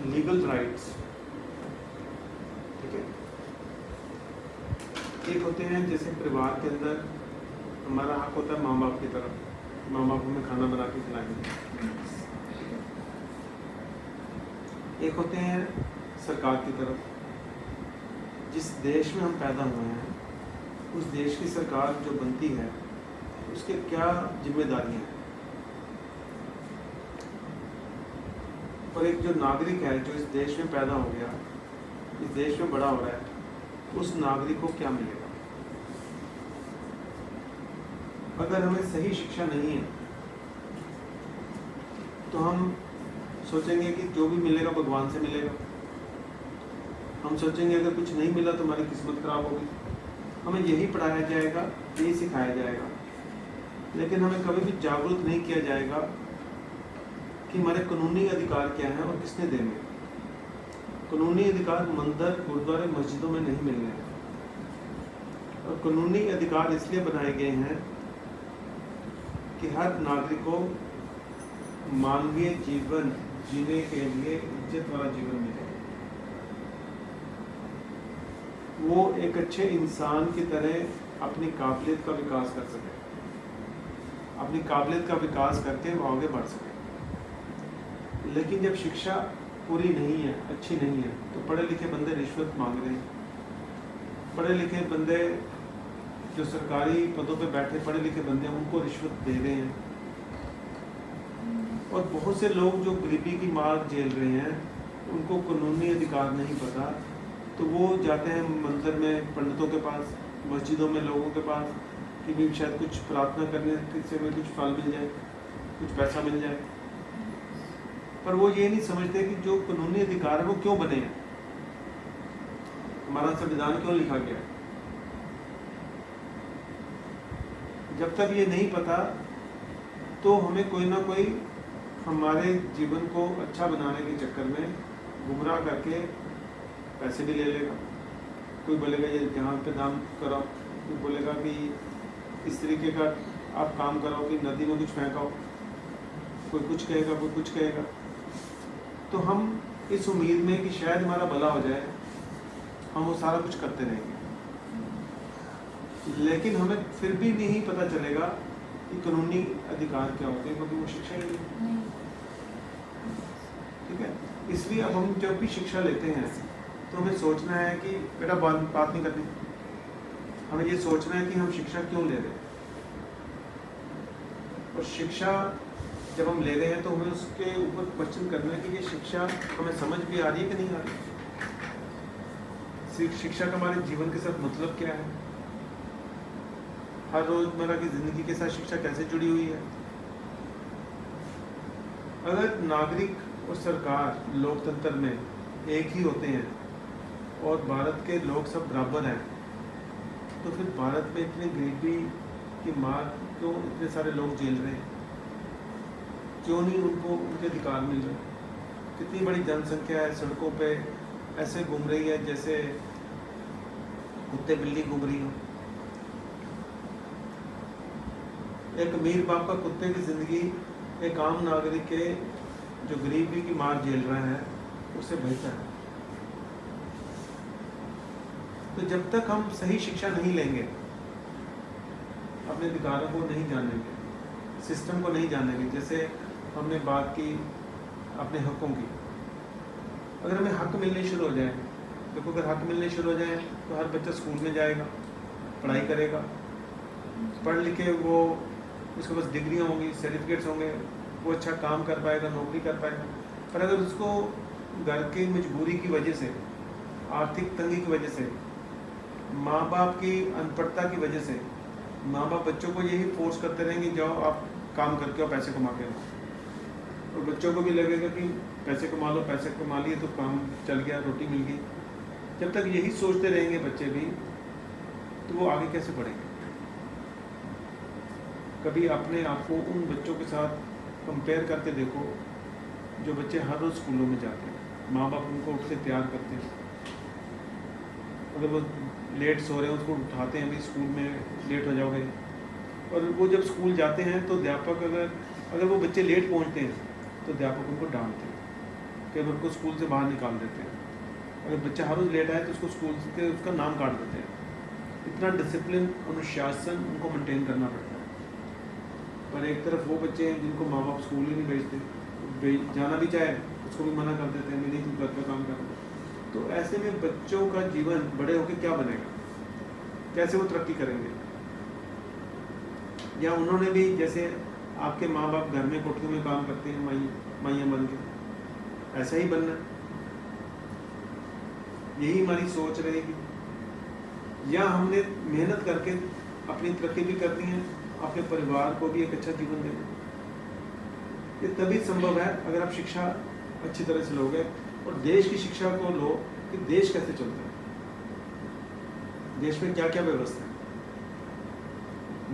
Legal rights, ठीक है। एक होते हैं जैसे परिवार के अंदर हमारा हक होता है माँ बाप की तरफ, माँ बाप हमें खाना बना के खिलाएंगे। एक होते हैं सरकार की तरफ, जिस देश में हम पैदा हुए हैं उस देश की सरकार जो बनती है उसके क्या जिम्मेदारियां हैं। और एक जो नागरिक है जो इस देश में पैदा हो गया, इस देश में बड़ा हो रहा है, उस नागरिक को क्या मिलेगा। अगर हमें सही शिक्षा नहीं है तो हम सोचेंगे कि जो भी मिलेगा भगवान से मिलेगा। हम सोचेंगे अगर कुछ नहीं मिला तो हमारी किस्मत खराब होगी। हमें यही पढ़ाया जाएगा, यही सिखाया जाएगा, लेकिन हमें कभी भी जागरूक नहीं किया जाएगा कि हमारे कानूनी अधिकार क्या हैं और किसने देंगे। कानूनी अधिकार मंदिर, गुरुद्वारे, मस्जिदों में नहीं मिल रहे हैं। और कानूनी अधिकार इसलिए बनाए गए हैं कि हर नागरिक को मानवीय जीवन जीने के लिए इज्जत वाला जीवन मिले, वो एक अच्छे इंसान की तरह अपनी काबिलियत का विकास कर सके, अपनी काबिलियत का विकास करके वो आगे बढ़ सके। लेकिन जब शिक्षा पूरी नहीं है, अच्छी नहीं है, तो पढ़े लिखे बंदे रिश्वत मांग रहे हैं। पढ़े लिखे बंदे जो सरकारी पदों पे बैठे पढ़े लिखे बंदे उनको रिश्वत दे रहे हैं। और बहुत से लोग जो गरीबी की मार झेल रहे हैं उनको कानूनी अधिकार नहीं पता, तो वो जाते हैं मंदिर में, पंडितों के पास, मस्जिदों में लोगों के पास कि भी शायद कुछ प्रार्थना करने से में कुछ फल मिल जाए, कुछ पैसा मिल जाए। पर वो ये नहीं समझते कि जो कानूनी अधिकार है वो क्यों बने हैं, हमारा संविधान क्यों लिखा गया है। जब तक ये नहीं पता तो हमें कोई ना कोई हमारे जीवन को अच्छा बनाने के चक्कर में गुमराह करके पैसे भी ले लेगा। कोई बोलेगा ये जहाँ पे दान कराओ, कोई बोलेगा कि इस तरीके का आप काम कराओ कि नदी में कुछ फेंकाओ, कोई कुछ कहेगा, कोई कुछ कहेगा। तो हम इस उम्मीद में कि शायद हमारा भला हो जाए हम वो सारा कुछ करते रहेंगे, लेकिन हमें फिर भी नहीं पता चलेगा कि कानूनी अधिकार क्या होते हैं, क्योंकि वो शिक्षा ही नहीं। ठीक है, इसलिए अब हम जब भी शिक्षा लेते हैं तो हमें सोचना है कि बेटा बात नहीं करनी, हमें ये सोचना है कि हम शिक्षा क्यों ले रहे हैं। और शिक्षा जब हम ले रहे हैं तो हमें उसके ऊपर क्वेश्चन करना है कि ये शिक्षा हमें समझ भी आ रही है कि नहीं आ रही। शिक्षा का हमारे जीवन के साथ मतलब क्या है, हर रोजमर्रा की जिंदगी के साथ शिक्षा कैसे जुड़ी हुई है। अगर नागरिक और सरकार लोकतंत्र में एक ही होते हैं और भारत के लोग सब बराबर हैं, तो फिर भारत में इतनी गरीबी की मार क्यों इतने सारे लोग झेल रहे हैं, क्यों नहीं उनको उनके अधिकार मिल रहे। कितनी बड़ी जनसंख्या है, सड़कों पे ऐसे घूम रही है जैसे कुत्ते बिल्ली घूम रही हो। एक अमीर बाप का कुत्ते की जिंदगी एक आम नागरिक के जो गरीबी की मार झेल रहा है उससे बेहतर है। तो जब तक हम सही शिक्षा नहीं लेंगे, अपने अधिकारों को नहीं जानेंगे, सिस्टम को नहीं जानेंगे, जैसे हमने बात की अपने हकों की, अगर हमें हक मिलने शुरू हो जाए, देखो अगर हक मिलने शुरू हो जाए तो हर बच्चा स्कूल में जाएगा, पढ़ाई करेगा, पढ़ लिखे वो उसके पास डिग्रियाँ होंगी, सर्टिफिकेट्स होंगे, वो अच्छा काम कर पाएगा, नौकरी कर पाएगा। पर अगर उसको घर की मजबूरी की वजह से, आर्थिक तंगी की वजह से, माँ बाप की अनपढ़ता की वजह से माँ बाप बच्चों को यही फोर्स करते रहेंगे जाओ आप काम करके और पैसे कमा के लो, और बच्चों को भी लगेगा कि पैसे कमा लो, पैसे कमा लिए तो काम चल गया, रोटी मिल गई। जब तक यही सोचते रहेंगे बच्चे भी, तो वो आगे कैसे बढ़ेंगे। कभी अपने आप को उन बच्चों के साथ कंपेयर करके देखो जो बच्चे हर रोज़ स्कूलों में जाते हैं, माँ बाप उनको उठ से तैयार करते हैं, अगर वो लेट सो रहे हैं उसको उठाते हैं, भी स्कूल में लेट हो जाओगे, और वो जब स्कूल जाते हैं तो अध्यापक अगर वो बच्चे लेट पहुंचते हैं तो अध्यापक उनको डांटते हैं कई बार को स्कूल से बाहर निकाल देते हैं। अगर बच्चा हर रोज़ लेट आए तो उसको स्कूल के उसका नाम काट देते हैं। इतना डिसिप्लिन, अनुशासन उनको मेंटेन करना पड़ता है। पर एक तरफ वो बच्चे हैं जिनको माँ बाप स्कूल ही नहीं भेजते, जाना भी चाहे उसको भी मना कर देते हैं, नहीं तुम घर का काम कर। तो ऐसे में बच्चों का जीवन बड़े होकर क्या बनेगा, कैसे वो तरक्की करेंगे? या उन्होंने भी, जैसे आपके माँ बाप घर में कोठियों में काम करते हैं माइयाँ बन के, ऐसा ही बनना, यही हमारी सोच रहेगी? या हमने मेहनत करके अपनी तरक्की भी करनी है, अपने परिवार को भी एक अच्छा जीवन देना? ये तभी संभव है अगर आप शिक्षा अच्छी तरह से लोगे और देश की शिक्षा को लो कि देश कैसे चलता है, देश में क्या क्या व्यवस्था है,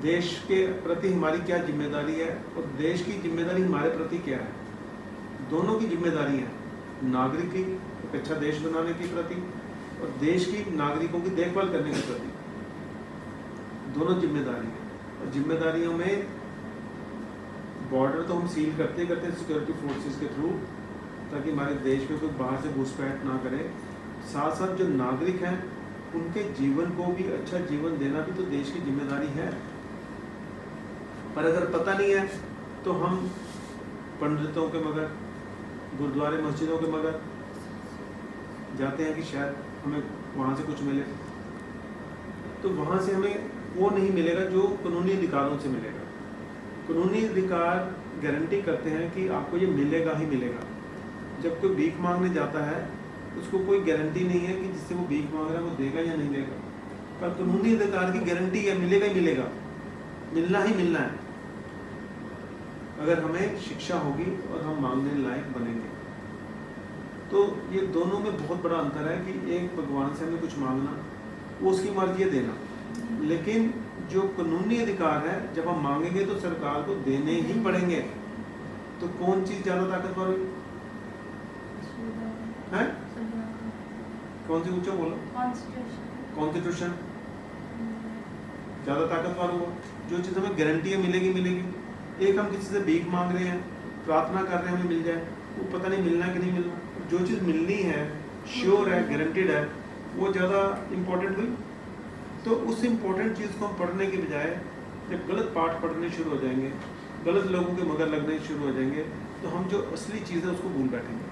देश के प्रति हमारी क्या जिम्मेदारी है और देश की जिम्मेदारी हमारे प्रति क्या है। दोनों की जिम्मेदारी है, नागरिक की एक अच्छा देश बनाने के प्रति और देश की नागरिकों की देखभाल करने के प्रति, दोनों जिम्मेदारी है। और जिम्मेदारियों में बॉर्डर तो हम सील करते हैं सिक्योरिटी फोर्सेस के थ्रू, ताकि हमारे देश में कोई बाहर से घुसपैठ ना करे। साथ साथ जो नागरिक हैं उनके जीवन को भी अच्छा जीवन देना भी तो देश की जिम्मेदारी है। पर अगर पता नहीं है तो हम पंडितों के मगर, गुरुद्वारे मस्जिदों के मगर जाते हैं कि शायद हमें वहाँ से कुछ मिले, तो वहाँ से हमें वो नहीं मिलेगा जो कानूनी अधिकारों से मिलेगा। कानूनी अधिकार गारंटी करते हैं कि आपको ये मिलेगा ही मिलेगा। जब कोई भीख मांगने जाता है उसको कोई गारंटी नहीं है कि जिससे वो भीख मांग रहा है वो देगा या नहीं देगा, पर कानूनी अधिकार की गारंटी है, मिलेगा ही मिलेगा, मिलना ही मिलना है, अगर हमें शिक्षा होगी और हम मांगने लायक बनेंगे। तो ये दोनों में बहुत बड़ा अंतर है कि एक भगवान से हमें कुछ मांगना, वो उसकी मर्जी है देना, लेकिन जो कानूनी अधिकार है जब हम मांगेंगे तो सरकार को देने ही पड़ेंगे। तो कौन चीज ज्यादा ताकतवर हुई है? कौन सी ऊंचा बोलो? कॉन्स्टिट्यूशन ज्यादा ताकतवर हुआ। जो चीज हमें गारंटी है मिलेगी मिलेगी। एक हम किसी से भीख मांग रहे हैं, प्रार्थना कर रहे हैं हमें मिल जाए, वो पता नहीं मिलना है कि नहीं मिलना। जो चीज मिलनी है, श्योर है, गारंटीड है, वो ज्यादा इम्पोर्टेंट हुई। तो उस इम्पोर्टेंट चीज़ को हम पढ़ने के बजाय जब गलत पाठ पढ़ने शुरू हो जाएंगे, गलत लोगों के मगर लगने शुरू हो जाएंगे, तो हम जो असली चीज़ है उसको भूल बैठेंगे,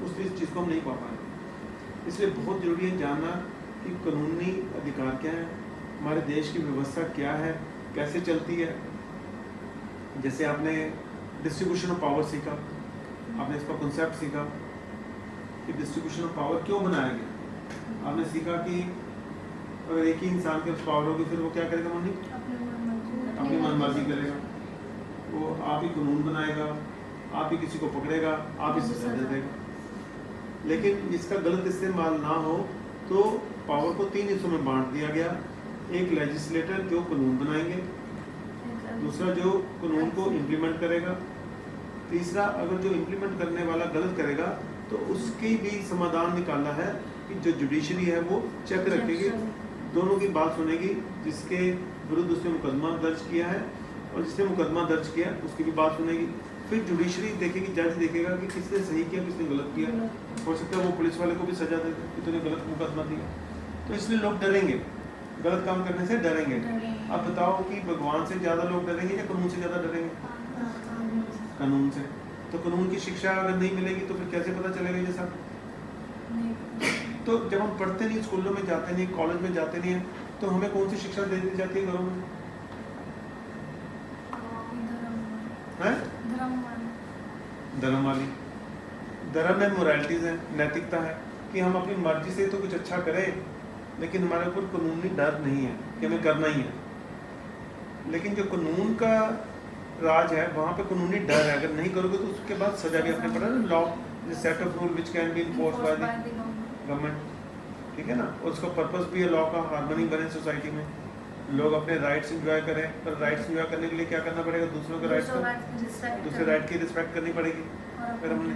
उस चीज़ को हम नहीं पा पाएंगे। इसलिए बहुत ज़रूरी है जानना कि कानूनी अधिकार क्या है, हमारे देश की व्यवस्था क्या है, कैसे चलती है। जैसे आपने डिस्ट्रीब्यूशन ऑफ पावर सीखा, आपने इसका कॉन्सेप्ट सीखा कि डिस्ट्रीब्यूशन ऑफ पावर क्यों बनाया गया। आपने सीखा कि अगर एक ही इंसान के पावर होगी फिर वो क्या करेगा, मम्मी अपनी मनमर्जी करेगा, वो आप ही कानून बनाएगा, आप ही किसी को पकड़ेगा, आप ही सजा दे देगा। लेकिन इसका गलत इस्तेमाल ना हो तो पावर को 3 हिस्सों में बांट दिया गया। एक लेजिस्लेटर जो कानून बनाएंगे, दूसरा जो कानून को इम्प्लीमेंट करेगा, तीसरा अगर जो इम्प्लीमेंट करने वाला गलत करेगा तो उसकी भी समाधान निकालना है कि जो जुडिशरी है वो चेक रखेगी, दोनों की बात सुनेगी, जिसके विरुद्ध उसने मुकदमा दर्ज किया है और जिसने मुकदमा दर्ज किया उसकी भी बात सुनेगी। फिर जुडिशरी देखेगी, जज देखेगा कि किसने सही किया किसने गलत किया। हो सकता है वो पुलिस वाले को भी सजा दे कि तूने गलत मुकदमा दिया। तो इसलिए लोग डरेंगे, गलत काम करने से डरेंगे। अब बताओ कि भगवान से ज़्यादा लोग डरेंगे या कानून से ज़्यादा डरेंगे? कानून से। तो कानून की शिक्षा अगर नहीं मिलेगी तो फिर कैसे पता चलेगा ये सब? तो जब हम पढ़ते नहीं, स्कूलों में जाते नहीं, कॉलेज में जाते नहीं हैं, तो हमें कौन सी शिक्षा दे दी जाती है घरों में? धर्म वाली। धर्म में मोरालिटीज है, नैतिकता है कि हम अपनी मर्जी से तो कुछ अच्छा करें, लेकिन हमारे ऊपर कानूनी डर नहीं है कि हमें करना ही है। लेकिन जो कानून का राज है वहाँ पे कानूनी डर है, अगर नहीं करोगे तो उसके बाद सजा भी अपने पड़ा। Law set of rule which can be enforced by the government, ठीक है ना। और उसका पर्पस भी है लॉ का हार्मनी बने सोसाइटी में, लोग अपने राइट्स एंजॉय करें। पर राइट्स एंजॉय करने के लिए क्या करना पड़ेगा? दूसरों के राइट्स को, दूसरे राइट की रिस्पेक्ट करनी पड़ेगी, फिर हमने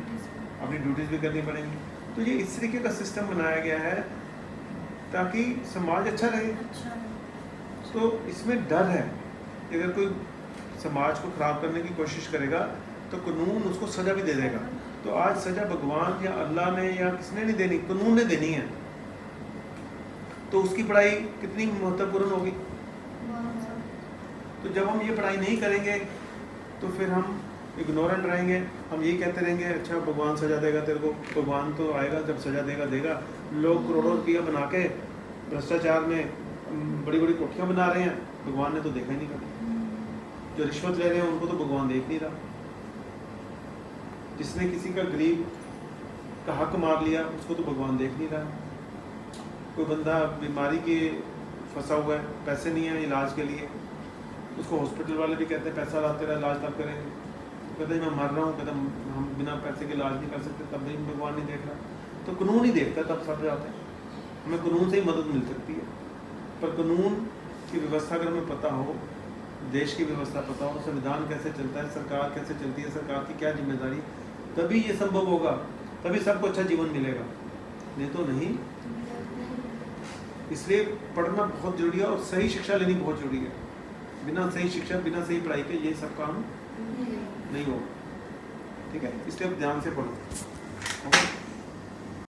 अपनी ड्यूटीज भी करनी पड़ेंगी। तो ये इस तरीके का सिस्टम बनाया गया है ताकि समाज अच्छा रहे। तो इसमें डर है, अगर कोई समाज को खराब करने की कोशिश करेगा तो कानून उसको सजा भी दे देगा। तो आज सजा भगवान या अल्लाह ने या किसने नहीं देनी, कानून ने देनी है। तो उसकी पढ़ाई कितनी महत्वपूर्ण होगी। तो जब हम ये पढ़ाई नहीं करेंगे तो फिर हम इग्नोरेंट रहेंगे, हम यही कहते रहेंगे अच्छा भगवान सजा देगा तेरे को, भगवान तो आएगा जब सजा देगा देगा। लोग करोड़ों रुपया बना के भ्रष्टाचार में बड़ी बड़ी कोठियाँ बना रहे हैं, भगवान ने तो देखा ही नहीं कभी। जो रिश्वत ले रहे हैं उनको तो भगवान देख नहीं रहा। जिसने किसी का गरीब का हक मार लिया उसको तो भगवान देख नहीं रहा। कोई बंदा बीमारी के फंसा हुआ है, पैसे नहीं है इलाज के लिए, उसको हॉस्पिटल वाले भी कहते हैं पैसा ला तेरा इलाज तब करेंगे, कहते हैं मैं मर रहा हूँ, कहते हैं हम बिना पैसे के इलाज नहीं कर सकते, तब भी भगवान नहीं देख रहा। तो कानून ही देखता तब सब जाते हैं। हमें कानून से ही मदद मिल सकती है, पर कानून की व्यवस्था अगर हमें पता हो, देश की व्यवस्था पता हो, संविधान कैसे चलता है, सरकार कैसे चलती है, सरकार की क्या जिम्मेदारी, तभी ये संभव होगा, तभी सबको अच्छा जीवन मिलेगा, नहीं तो नहीं। इसलिए पढ़ना बहुत जरूरी है और सही शिक्षा लेनी बहुत जरूरी है। बिना सही शिक्षा, बिना सही पढ़ाई के ये सब काम नहीं होगा। ठीक है, इसलिए अब ध्यान से पढ़ो।